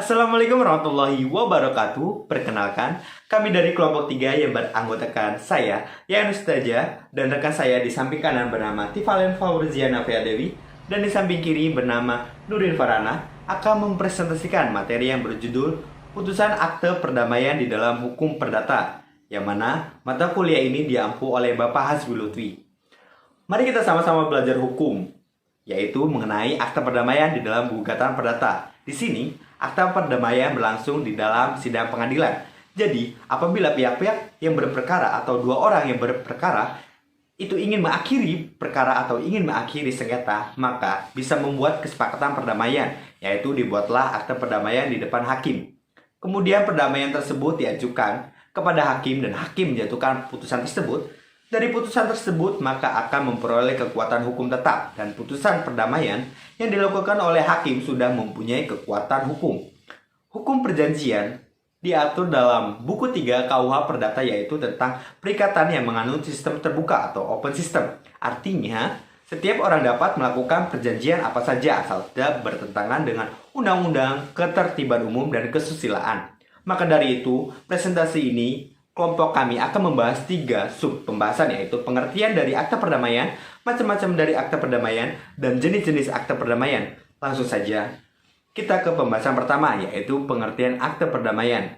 Assalamualaikum warahmatullahi wabarakatuh. Perkenalkan, kami dari kelompok 3 yang beranggotakan saya, Yanus Taja, dan rekan saya di samping kanan bernama Tifalen Faurziana Dewi, dan di samping kiri bernama Nurin Farana, akan mempresentasikan materi yang berjudul Putusan Akte Perdamaian di dalam Hukum Perdata, yang mana mata kuliah ini diampu oleh Bapak Hasbi Lutfi. Mari kita sama-sama belajar hukum, yaitu mengenai akta perdamaian di dalam gugatan perdata. Di sini, akta perdamaian berlangsung di dalam sidang pengadilan. Jadi, apabila pihak-pihak yang berperkara atau dua orang yang berperkara itu ingin mengakhiri perkara atau ingin mengakhiri sengketa, maka bisa membuat kesepakatan perdamaian, yaitu dibuatlah akta perdamaian di depan hakim. Kemudian perdamaian tersebut diajukan kepada hakim dan hakim menjatuhkan putusan tersebut. Dari putusan tersebut maka akan memperoleh kekuatan hukum tetap, dan putusan perdamaian yang dilakukan oleh hakim sudah mempunyai kekuatan hukum. Hukum perjanjian diatur dalam buku 3 KUH Perdata, yaitu tentang perikatan yang menganut sistem terbuka atau open system. Artinya, setiap orang dapat melakukan perjanjian apa saja asal tidak bertentangan dengan undang-undang, ketertiban umum, dan kesusilaan. Maka dari itu, presentasi ini kelompok kami akan membahas 3 sub pembahasan, yaitu pengertian dari akta perdamaian, macam-macam dari akta perdamaian, dan jenis-jenis akta perdamaian. Langsung saja kita ke pembahasan pertama, yaitu pengertian akta perdamaian.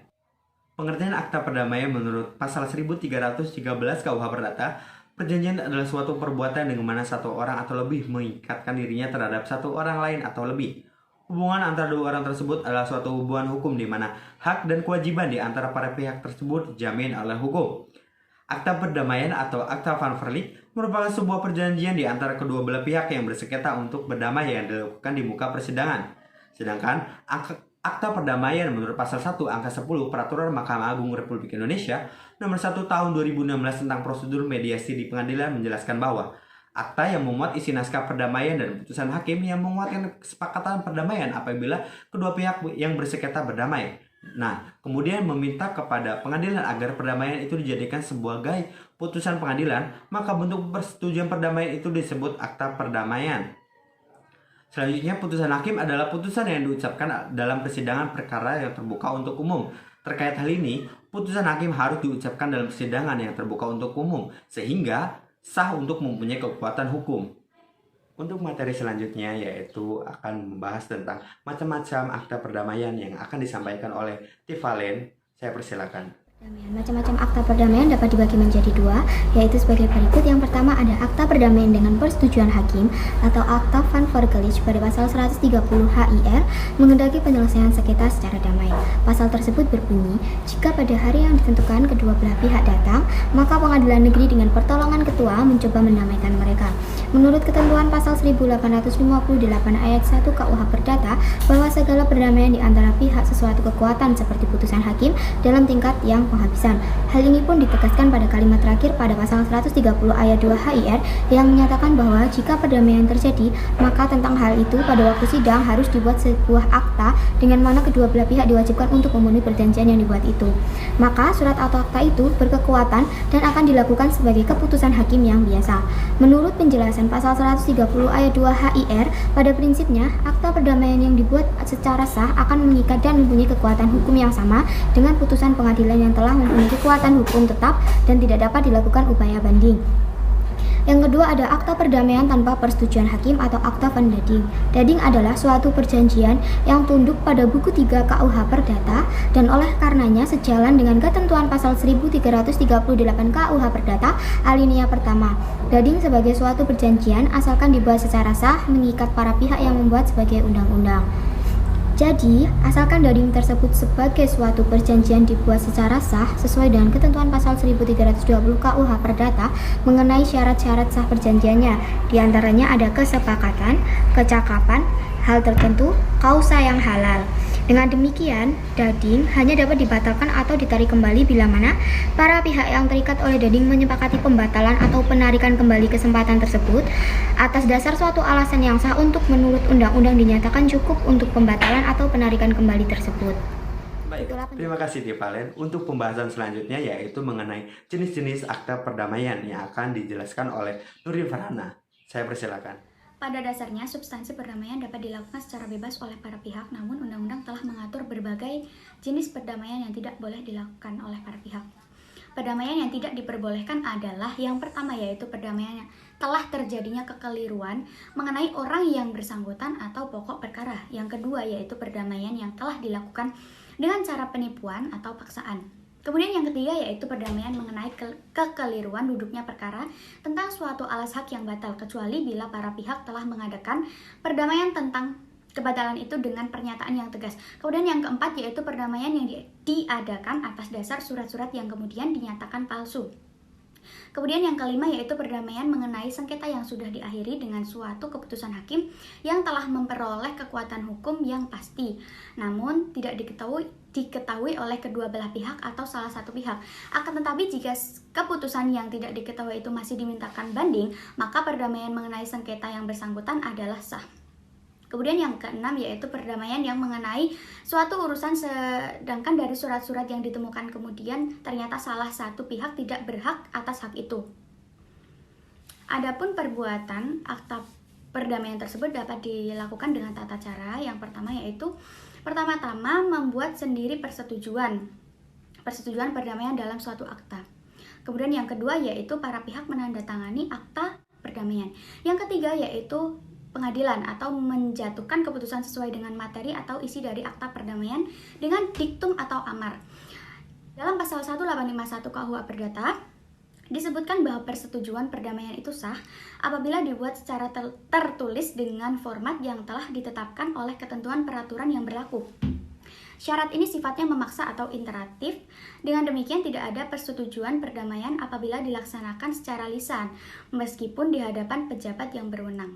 Pengertian akta perdamaian menurut pasal 1313 KUH Perdata, perjanjian adalah suatu perbuatan dengan mana satu orang atau lebih mengikatkan dirinya terhadap satu orang lain atau lebih. Hubungan antara dua orang tersebut adalah suatu hubungan hukum di mana hak dan kewajiban di antara para pihak tersebut dijamin oleh hukum. Akta perdamaian atau akta van verlik merupakan sebuah perjanjian di antara kedua belah pihak yang bersengketa untuk berdamai yang dilakukan di muka persidangan. Sedangkan akta perdamaian menurut pasal 1 angka 10 Peraturan Mahkamah Agung Republik Indonesia nomor 1 tahun 2016 tentang prosedur mediasi di pengadilan menjelaskan bahwa akta yang memuat isi naskah perdamaian dan putusan hakim yang menguatkan kesepakatan perdamaian apabila kedua pihak yang bersengketa berdamai. Nah, kemudian meminta kepada pengadilan agar perdamaian itu dijadikan sebagai putusan pengadilan, maka bentuk persetujuan perdamaian itu disebut akta perdamaian. Selanjutnya, putusan hakim adalah putusan yang diucapkan dalam persidangan perkara yang terbuka untuk umum. Terkait hal ini, putusan hakim harus diucapkan dalam persidangan yang terbuka untuk umum, sehingga sah untuk mempunyai kekuatan hukum. Untuk materi selanjutnya yaitu akan membahas tentang macam-macam akta perdamaian yang akan disampaikan oleh Tifalen. Saya persilakan. Macam-macam akta perdamaian dapat dibagi menjadi 2, yaitu sebagai berikut. Yang pertama ada akta perdamaian dengan persetujuan hakim atau akta van vergelich pada pasal 130 HIR menghendaki penyelesaian sengketa secara damai. Pasal tersebut berbunyi, jika pada hari yang ditentukan kedua belah pihak datang, maka pengadilan negeri dengan pertolongan ketua mencoba mendamaikan mereka. Menurut ketentuan pasal 1858 ayat 1 KUH Perdata, bahwa segala perdamaian di antara pihak sesuatu kekuatan seperti putusan hakim dalam tingkat yang penghabisan. Hal ini pun ditegaskan pada kalimat terakhir pada pasal 130 ayat 2 HIR yang menyatakan bahwa jika perdamaian terjadi, maka tentang hal itu pada waktu sidang harus dibuat sebuah akta dengan mana kedua belah pihak diwajibkan untuk memenuhi perjanjian yang dibuat itu. Maka surat atau akta itu berkekuatan dan akan dilakukan sebagai keputusan hakim yang biasa. Menurut penjelasan pasal 130 ayat 2 HIR, pada prinsipnya akta perdamaian yang dibuat secara sah akan mengikat dan mempunyai kekuatan hukum yang sama dengan putusan pengadilan yang telah mempunyai kekuatan hukum tetap dan tidak dapat dilakukan upaya banding. Yang kedua ada akta perdamaian tanpa persetujuan hakim atau akta van dading. Dading adalah suatu perjanjian yang tunduk pada buku 3 KUH Perdata dan oleh karenanya sejalan dengan ketentuan pasal 1338 KUH Perdata alinea pertama. Dading sebagai suatu perjanjian asalkan dibuat secara sah mengikat para pihak yang membuat sebagai undang-undang. Jadi, asalkan dading tersebut sebagai suatu perjanjian dibuat secara sah sesuai dengan ketentuan pasal 1320 KUH Perdata mengenai syarat-syarat sah perjanjiannya. Di antaranya ada kesepakatan, kecakapan, hal tertentu, kausa yang halal. Dengan demikian, dading hanya dapat dibatalkan atau ditarik kembali bila mana para pihak yang terikat oleh dading menyepakati pembatalan atau penarikan kembali kesempatan tersebut atas dasar suatu alasan yang sah untuk menurut undang-undang dinyatakan cukup untuk pembatalan atau penarikan kembali tersebut. Baik, terima kasih Tifalen. Untuk pembahasan selanjutnya yaitu mengenai jenis-jenis akta perdamaian yang akan dijelaskan oleh Nurin Farana. Saya persilakan. Pada dasarnya, substansi perdamaian dapat dilakukan secara bebas oleh para pihak, namun undang-undang telah mengatur berbagai jenis perdamaian yang tidak boleh dilakukan oleh para pihak. Perdamaian yang tidak diperbolehkan adalah yang pertama, yaitu perdamaian yang telah terjadinya kekeliruan mengenai orang yang bersangkutan atau pokok perkara. Yang kedua, yaitu perdamaian yang telah dilakukan dengan cara penipuan atau paksaan. Kemudian yang ketiga, yaitu perdamaian mengenai kekeliruan duduknya perkara tentang suatu alas hak yang batal, kecuali bila para pihak telah mengadakan perdamaian tentang kebatalan itu dengan pernyataan yang tegas. Kemudian yang keempat, yaitu perdamaian yang diadakan atas dasar surat-surat yang kemudian dinyatakan palsu. Kemudian yang kelima, yaitu perdamaian mengenai sengketa yang sudah diakhiri dengan suatu keputusan hakim yang telah memperoleh kekuatan hukum yang pasti, namun tidak diketahui oleh kedua belah pihak atau salah satu pihak. Akan tetapi jika keputusan yang tidak diketahui itu masih dimintakan banding, maka perdamaian mengenai sengketa yang bersangkutan adalah sah. Kemudian yang keenam, yaitu perdamaian yang mengenai suatu urusan sedangkan dari surat-surat yang ditemukan kemudian ternyata salah satu pihak tidak berhak atas hak itu. Adapun perbuatan akta perdamaian tersebut dapat dilakukan dengan tata cara. Yang pertama, yaitu pertama-tama membuat sendiri persetujuan perdamaian dalam suatu akta. Kemudian yang kedua, yaitu para pihak menandatangani akta perdamaian. Yang ketiga, yaitu pengadilan atau menjatuhkan keputusan sesuai dengan materi atau isi dari akta perdamaian dengan diktum atau amar. Dalam pasal 1851 KUH Perdata disebutkan bahwa persetujuan perdamaian itu sah apabila dibuat secara tertulis dengan format yang telah ditetapkan oleh ketentuan peraturan yang berlaku. Syarat ini sifatnya memaksa atau imperatif. Dengan demikian tidak ada persetujuan perdamaian apabila dilaksanakan secara lisan, meskipun di hadapan pejabat yang berwenang.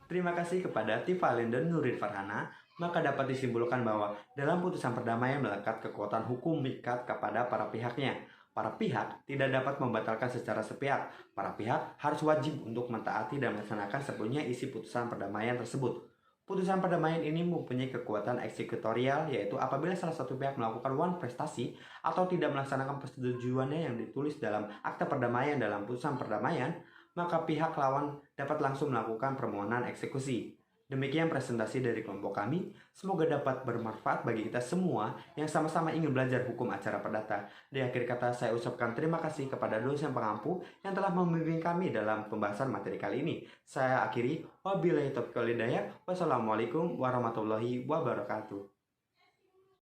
Terima kasih kepada Tifalin dan Nurin Farhana. Maka dapat disimpulkan bahwa dalam putusan perdamaian melekat kekuatan hukum mengikat kepada para pihaknya. Para pihak tidak dapat membatalkan secara sepihak. Para pihak harus wajib untuk mentaati dan melaksanakan sepenuhnya isi putusan perdamaian tersebut. Putusan perdamaian ini mempunyai kekuatan eksekutorial, yaitu apabila salah satu pihak melakukan prestasi atau tidak melaksanakan persetujuannya yang ditulis dalam akta perdamaian dalam putusan perdamaian, maka pihak lawan dapat langsung melakukan permohonan eksekusi. Demikian presentasi dari kelompok kami. Semoga dapat bermanfaat bagi kita semua yang sama-sama ingin belajar hukum acara perdata. Di akhir kata saya ucapkan terima kasih kepada dosen pengampu yang telah membimbing kami dalam pembahasan materi kali ini. Saya akhiri, wabillahi taufiq wal hidayah. Wassalamualaikum warahmatullahi wabarakatuh.